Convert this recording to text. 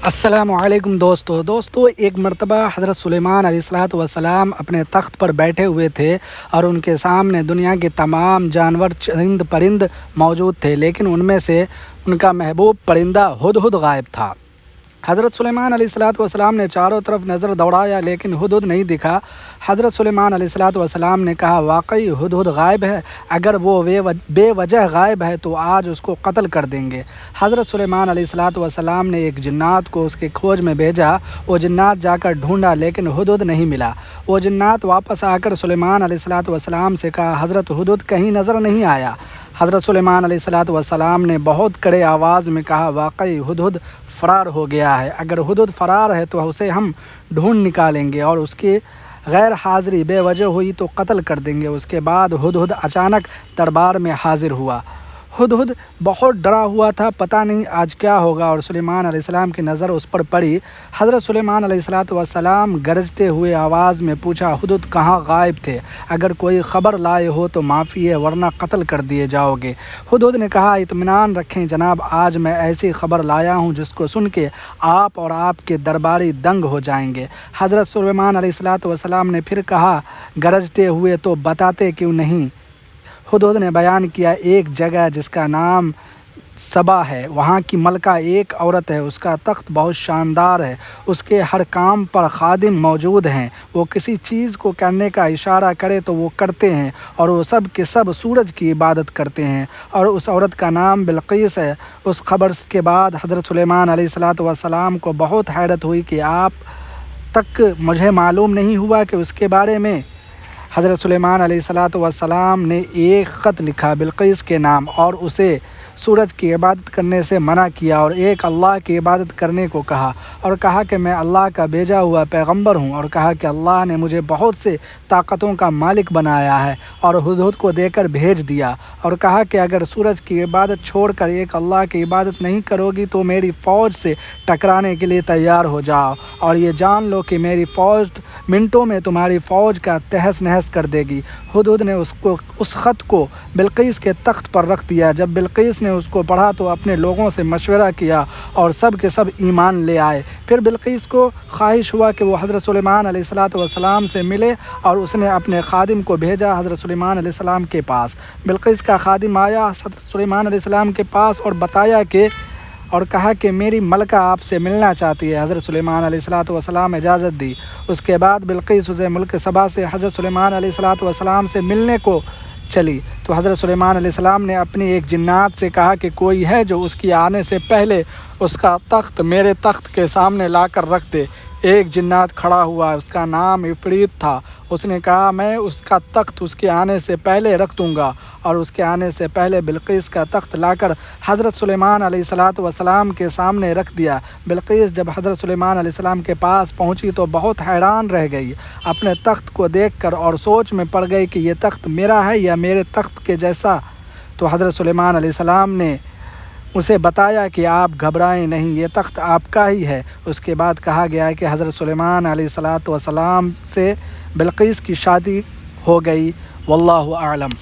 السلام علیکم دوستو ایک مرتبہ حضرت سلیمان علیہ الصلوۃ والسلام اپنے تخت پر بیٹھے ہوئے تھے اور ان کے سامنے دنیا کے تمام جانور چرند پرند موجود تھے، لیکن ان میں سے ان کا محبوب پرندہ ہدہد غائب تھا۔ حضرت سلیمان علیہ الصلوۃ والسلام نے چاروں طرف نظر دوڑایا لیکن ہدہد نہیں دکھا۔ حضرت سلیمان علیہ الصلوۃ والسلام نے کہا، واقعی ہدہد غائب ہے، اگر وہ بے وجہ غائب ہے تو آج اس کو قتل کر دیں گے۔ حضرت سلیمان علیہ الصلوۃ والسلام نے ایک جنات کو اس کے کھوج میں بھیجا۔ وہ جنات جا کر ڈھونڈا لیکن ہدہد نہیں ملا۔ وہ جنات واپس آ کر سلیمان علیہ الصلوۃ والسلام سے کہا، حضرت ہدہد کہیں نظر نہیں آیا۔ حضرت سلیمان علیہ الصلوۃ والسلام نے بہت کڑے آواز میں کہا، واقعی ہدہد فرار ہو گیا ہے، اگر ہدہد فرار ہے تو اسے ہم ڈھونڈ نکالیں گے اور اس کی غیر حاضری بے وجہ ہوئی تو قتل کر دیں گے۔ اس کے بعد ہدہد اچانک دربار میں حاضر ہوا۔ ہدہد بہت ڈرا ہوا تھا، پتہ نہیں آج کیا ہوگا، اور سلیمان علیہ السلام کی نظر اس پر پڑی۔ حضرت سلیمان علیہ الصلوۃ والسلام گرجتے ہوئے آواز میں پوچھا، ہدہد کہاں غائب تھے؟ اگر کوئی خبر لائے ہو تو معافی ہے ورنہ قتل کر دیے جاؤ گے۔ ہدہد نے کہا، اطمینان رکھیں جناب، آج میں ایسی خبر لایا ہوں جس کو سن کے آپ اور آپ کے درباری دنگ ہو جائیں گے۔ حضرت سلیمان علیہ الصلوۃ والسلام نے پھر کہا، گرجتے ہوئے، تو بتاتے کیوں نہیں؟ ہدہد نے بیان کیا، ایک جگہ جس کا نام سبا ہے، وہاں کی ملکہ ایک عورت ہے، اس کا تخت بہت شاندار ہے، اس کے ہر کام پر خادم موجود ہیں، وہ کسی چیز کو کرنے کا اشارہ کرے تو وہ کرتے ہیں، اور وہ سب کے سب سورج کی عبادت کرتے ہیں، اور اس عورت کا نام بلقیس ہے۔ اس خبر کے بعد حضرت سلیمان علیہ الصلوۃ والسلام کو بہت حیرت ہوئی کہ آپ تک مجھے معلوم نہیں ہوا کہ اس کے بارے میں۔ حضرت سلیمان علیہ الصلوۃ والسلام نے ایک خط لکھا بلقیس کے نام اور اسے سورج کی عبادت کرنے سے منع کیا اور ایک اللہ کی عبادت کرنے کو کہا، اور کہا کہ میں اللہ کا بھیجا ہوا پیغمبر ہوں، اور کہا کہ اللہ نے مجھے بہت سے طاقتوں کا مالک بنایا ہے اور ہدہد کو دے کر بھیج دیا، اور کہا کہ اگر سورج کی عبادت چھوڑ کر ایک اللہ کی عبادت نہیں کرو گی تو میری فوج سے ٹکرانے کے لیے تیار ہو جاؤ، اور یہ جان لو کہ میری فوج منٹوں میں تمہاری فوج کا تہس نہس کر دے گی۔ ہدہد نے اس خط کو بلقیس کے تخت پر رکھ دیا۔ جب بلقیس نے اس کو پڑھا تو اپنے لوگوں سے مشورہ کیا اور سب کے سب ایمان لے آئے۔ پھر بلقیس کو خواہش ہوا کہ وہ حضرت سلیمان علیہ الصلوۃ والسلام سے ملے، اور اس نے اپنے خادم کو بھیجا حضرت سلیمان علیہ السلام کے پاس۔ بلقیس کا خادم آیا حضرت سلیمان علیہ السلام کے پاس اور بتایا اور کہا کہ میری ملکہ آپ سے ملنا چاہتی ہے۔ حضرت سلیمان علیہ الصلوۃ والسلام اجازت دی۔ اس کے بعد بلقیس اسے ملک سبا سے حضرت سلیمان علیہ الصلوۃ والسلام سے ملنے کو چلی، تو حضرت سلیمان علیہ السلام نے اپنی ایک جنات سے کہا کہ کوئی ہے جو اس کی آنے سے پہلے اس کا تخت میرے تخت کے سامنے لا کر رکھ دے۔ ایک جنات کھڑا ہوا، اس کا نام عفریت تھا۔ اس نے کہا، میں اس کا تخت اس کے آنے سے پہلے رکھ دوں گا، اور اس کے آنے سے پہلے بلقیس کا تخت لا کر حضرت سلیمان علیہ الصلوۃ والسلام کے سامنے رکھ دیا۔ بلقیس جب حضرت سلیمان علیہ السلام کے پاس پہنچی تو بہت حیران رہ گئی اپنے تخت کو دیکھ کر، اور سوچ میں پڑ گئی کہ یہ تخت میرا ہے یا میرے تخت کے جیسا۔ تو حضرت سلیمان علیہ السلام نے اسے بتایا کہ آپ گھبرائیں نہیں، یہ تخت آپ کا ہی ہے۔ اس کے بعد کہا گیا کہ حضرت سلیمان علیہ الصلوۃ والسلام سے بلقیس کی شادی ہو گئی۔ واللہ اعلم۔